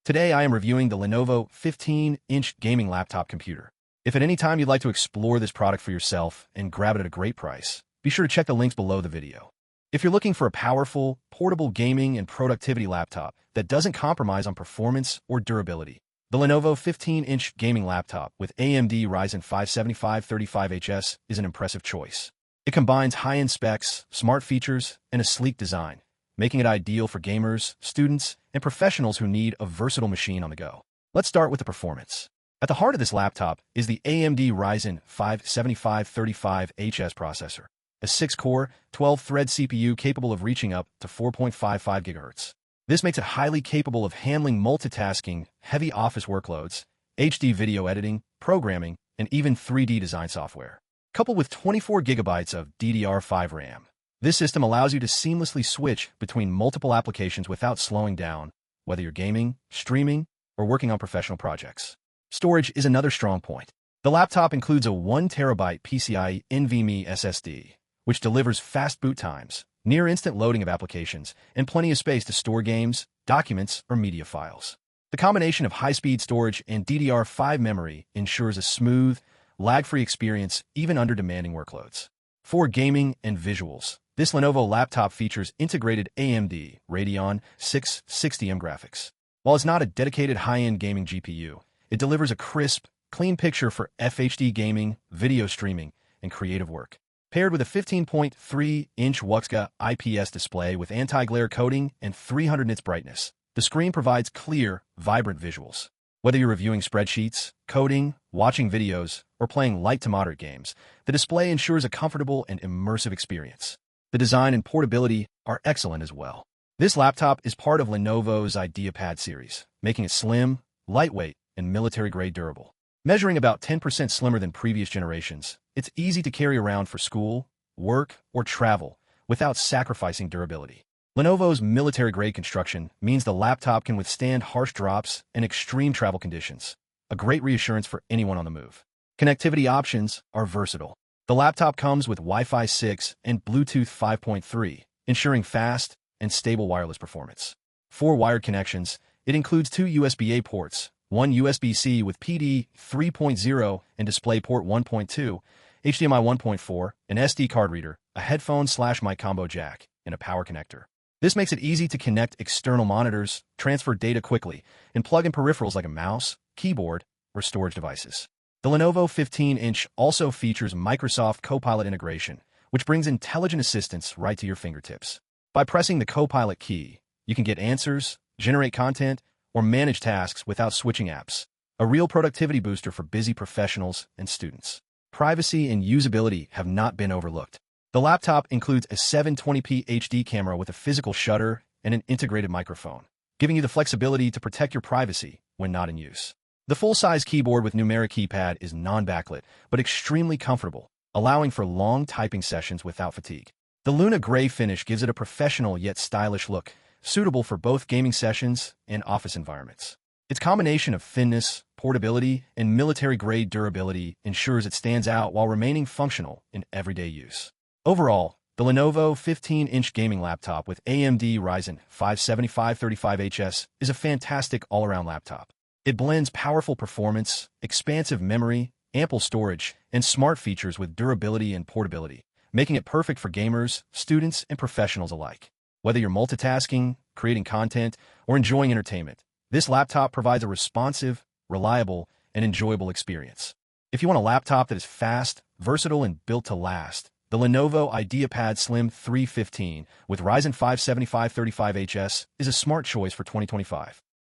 Today I am reviewing the Lenovo 15-inch gaming laptop computer. If at any time you'd like to explore this product for yourself and grab it at a great price, be sure to check the links below the video. If you're looking for a powerful, portable gaming and productivity laptop that doesn't compromise on performance or durability, the Lenovo 15-inch gaming laptop with AMD Ryzen 5 7535HS is an impressive choice. It combines high-end specs, smart features, and a sleek design, making it ideal for gamers, students, and professionals who need a versatile machine on the go. Let's start with the performance. At the heart of this laptop is the AMD Ryzen 5 7535HS processor, a 6-core, 12-thread CPU capable of reaching up to 4.55 GHz. This makes it highly capable of handling multitasking, heavy office workloads, HD video editing, programming, and even 3D design software. Coupled with 24 GB of DDR5 RAM, this system allows you to seamlessly switch between multiple applications without slowing down, whether you're gaming, streaming, or working on professional projects. Storage is another strong point. The laptop includes a 1TB PCIe NVMe SSD, which delivers fast boot times, near-instant loading of applications, and plenty of space to store games, documents, or media files. The combination of high-speed storage and DDR5 memory ensures a smooth, lag-free experience even under demanding workloads. For gaming and visuals, this Lenovo laptop features integrated AMD Radeon 660M graphics. While it's not a dedicated high-end gaming GPU, it delivers a crisp, clean picture for FHD gaming, video streaming, and creative work. Paired with a 15.3-inch WUXGA IPS display with anti-glare coating and 300 nits brightness, the screen provides clear, vibrant visuals. Whether you're reviewing spreadsheets, coding, watching videos, or playing light to moderate games, the display ensures a comfortable and immersive experience. The design and portability are excellent as well. This laptop is part of Lenovo's IdeaPad series, making it slim, lightweight, and military-grade durable. Measuring about 10% slimmer than previous generations, it's easy to carry around for school, work, or travel without sacrificing durability. Lenovo's military-grade construction means the laptop can withstand harsh drops and extreme travel conditions, a great reassurance for anyone on the move. Connectivity options are versatile. The laptop comes with Wi-Fi 6 and Bluetooth 5.3, ensuring fast and stable wireless performance. For wired connections, it includes 2 USB-A ports, one USB-C with PD 3.0 and DisplayPort 1.2, HDMI 1.4, an SD card reader, a headphone/mic combo jack, and a power connector. This makes it easy to connect external monitors, transfer data quickly, and plug in peripherals like a mouse, keyboard, or storage devices. The Lenovo 15-inch also features Microsoft Copilot integration, which brings intelligent assistance right to your fingertips. By pressing the Copilot key, you can get answers, generate content, or manage tasks without switching apps. A real productivity booster for busy professionals and students. Privacy and usability have not been overlooked. The laptop includes a 720p HD camera with a physical shutter and an integrated microphone, giving you the flexibility to protect your privacy when not in use. The full-size keyboard with numeric keypad is non-backlit, but extremely comfortable, allowing for long typing sessions without fatigue. The Luna Gray finish gives it a professional yet stylish look, suitable for both gaming sessions and office environments. Its combination of thinness, portability, and military-grade durability ensures it stands out while remaining functional in everyday use. Overall, the Lenovo 15-inch gaming laptop with AMD Ryzen 5 7535HS is a fantastic all-around laptop. It blends powerful performance, expansive memory, ample storage, and smart features with durability and portability, making it perfect for gamers, students, and professionals alike. Whether you're multitasking, creating content, or enjoying entertainment, this laptop provides a responsive, reliable, and enjoyable experience. If you want a laptop that is fast, versatile, and built to last, the Lenovo IdeaPad Slim 315 with Ryzen 5 7535HS is a smart choice for 2025.